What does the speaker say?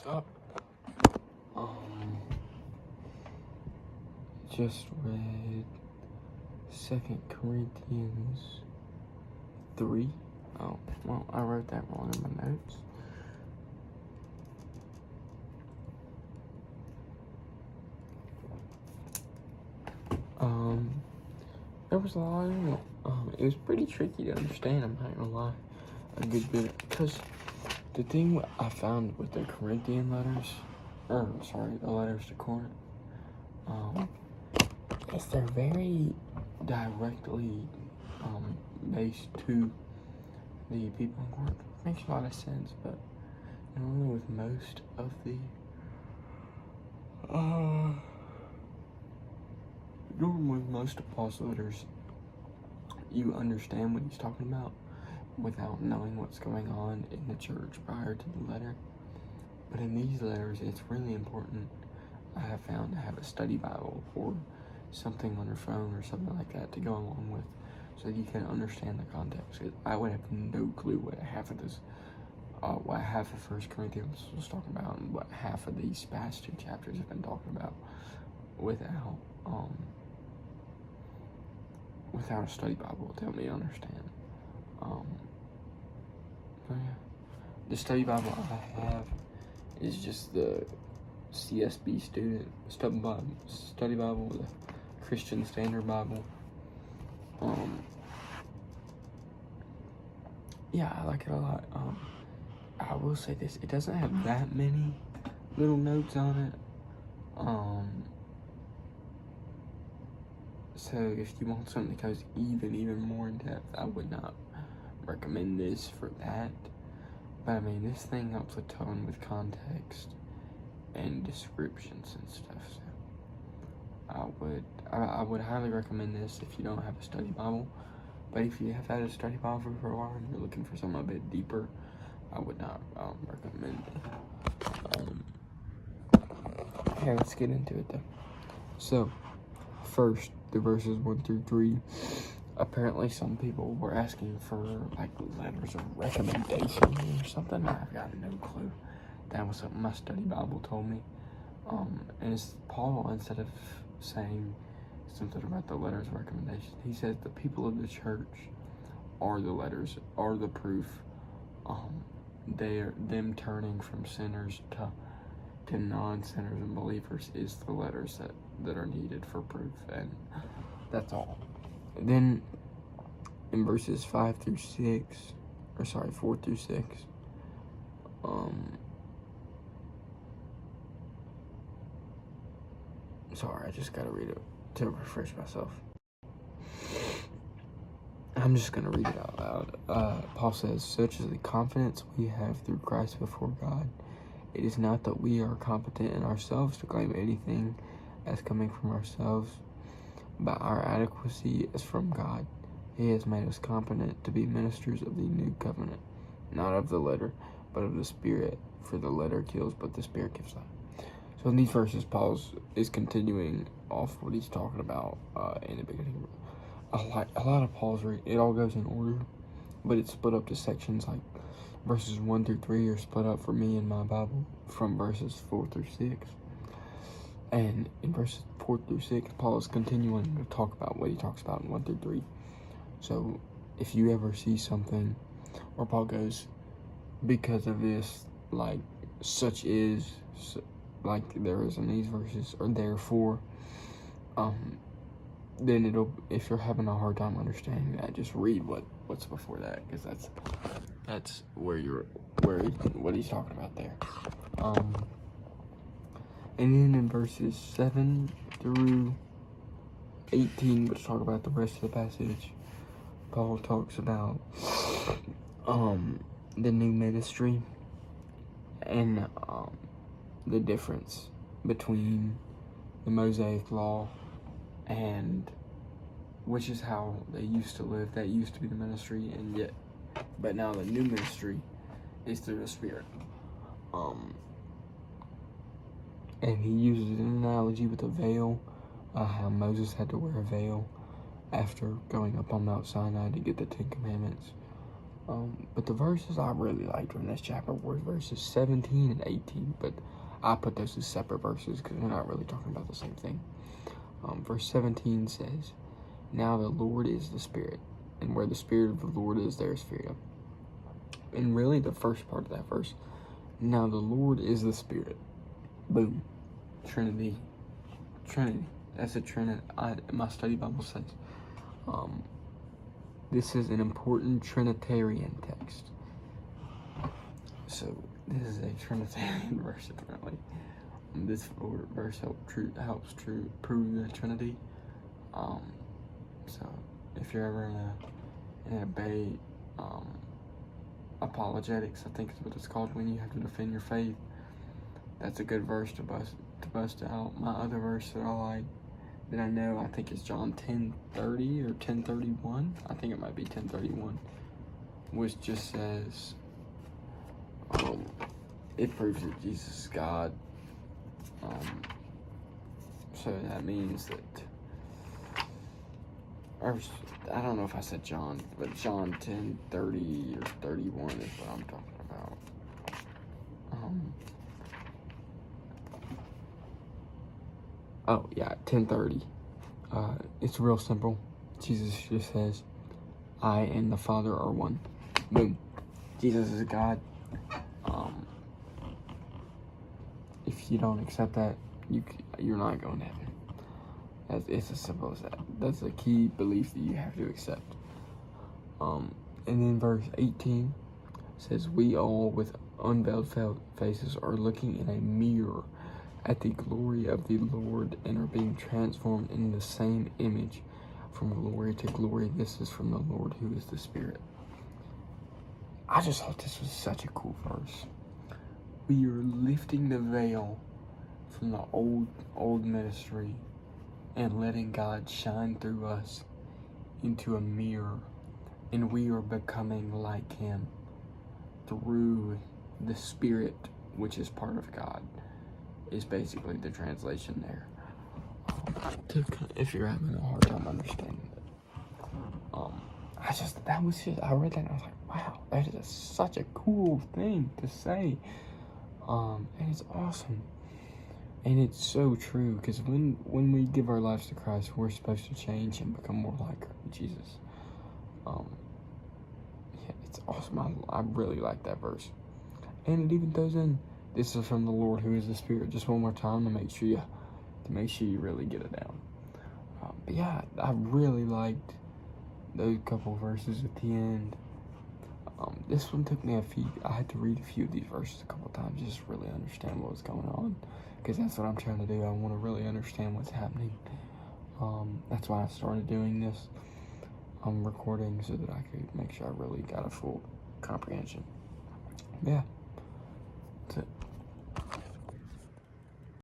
what's up? Just read 2 Corinthians 3. Oh, well, I wrote that wrong in my notes. There was a lot in it. It was pretty tricky to understand, I'm not gonna lie, a good bit, because the thing I found with the Corinthian letters, the letters to Corinth, is they're very directly based to the people in Corinth. Makes a lot of sense, but normally with most of the most of Paul's letters, you understand what he's talking about without knowing what's going on in the church prior to the letter. But in these letters, it's really important, I have found, to have a study Bible or something on your phone or something like that to go along with, so that you can understand the context. Because I would have no clue what half of 1 Corinthians was talking about and what half of these past 2 chapters have been talking about without a study Bible to help me understand. So yeah, the study Bible I have is just the CSB study Bible, the Christian Standard Bible. Yeah, I like it a lot. I will say this, it doesn't have that many little notes on it. So if you want something that goes even more in depth, I would not recommend this for that. But I mean, this thing helps a ton with context and descriptions and stuff. So I would highly recommend this if you don't have a study Bible. But if you have had a study Bible for a while and you're looking for something a bit deeper, I would not recommend it. Okay, let's get into it though. So, first, the verses 1 through 3. Apparently, some people were asking for like letters of recommendation or something. I've got no clue. That was something my study Bible told me. And it's Paul, instead of saying something about the letters of recommendation, he says the people of the church are the proof. Them turning from sinners to non-sinners and believers is the letters that are needed for proof, and that's all. Then in verses 4 through 6, sorry, I just gotta read it to refresh myself. I'm just gonna read it out loud. Paul says, "Such is the confidence we have through Christ before God. It is not that we are competent in ourselves to claim anything as coming from ourselves, but our adequacy is from God. He has made us competent to be ministers of the new covenant, not of the letter, but of the Spirit. For the letter kills, but the Spirit gives life." So in these verses, Paul is continuing off what he's talking about in the beginning. A lot of Paul's it all goes in order, but it's split up to sections. Like verses 1 through 3 are split up for me in my Bible from verses 4 through 6. And in verses 4 through 6, Paul is continuing to talk about what he talks about in 1 through 3. So if you ever see something where Paul goes, because of this, like such is, like there is in these verses, or therefore, then if you're having a hard time understanding that, just read what's before that, because that's what he's talking about there. And then in verses 7 through 18, let's talk about the rest of the passage. Paul talks about the new ministry and the difference between the Mosaic law, and which is how they used to live. That used to be the ministry, but now the new ministry is through the Spirit. And he uses an analogy with a veil, how Moses had to wear a veil after going up on Mount Sinai to get the 10 Commandments. But the verses I really liked from this chapter were verses 17 and 18, but I put those as separate verses because they're not really talking about the same thing. Verse 17 says, "Now the Lord is the Spirit, and where the Spirit of the Lord is, there is freedom." And really the first part of that verse, now the Lord is the Spirit. Boom. Trinity. That's a Trinity. My study Bible says. This is an important Trinitarian text. So this is a Trinitarian verse apparently. This verse helps prove the Trinity. So if you're ever in a debate, apologetics, I think is what it's called, when you have to defend your faith, that's a good verse to bust out. My other verse that I like, that I know, I think is John 10:30 or 10:31. I think it might be 10:31, which just says, it proves that Jesus is God. So that means that, or I don't know if I said John, but John 10:30 or 31 is what I'm talking about. Oh yeah, 10:30. It's real simple. Jesus just says, "I and the Father are one." Boom. Jesus is God. If you don't accept that, you're not going to heaven. It's as simple as that. That's a key belief that you have to accept. And then verse 18 says, "We all with unveiled faces are looking in a mirror at the glory of the Lord and are being transformed in the same image from glory to glory. This is from the Lord who is the Spirit." I just thought this was such a cool verse. We are lifting the veil from the old ministry and letting God shine through us into a mirror, and we are becoming like Him through the Spirit, which is part of God, is basically the translation there. If you're having a hard time understanding it, I read that and I was like, wow, that is such a cool thing to say. And it's awesome. And it's so true, because when we give our lives to Christ, we're supposed to change and become more like Jesus. Yeah, it's awesome. I really like that verse. And it even throws in, "This is from the Lord who is the Spirit," just one more time to make sure you really get it down. But yeah, I really liked those couple verses at the end. This one took me I had to read a few of these verses a couple times just to really understand what was going on, because that's what I'm trying to do. I want to really understand what's happening. That's why I started doing this. I'm recording so that I could make sure I really got a full comprehension. Yeah, that's it.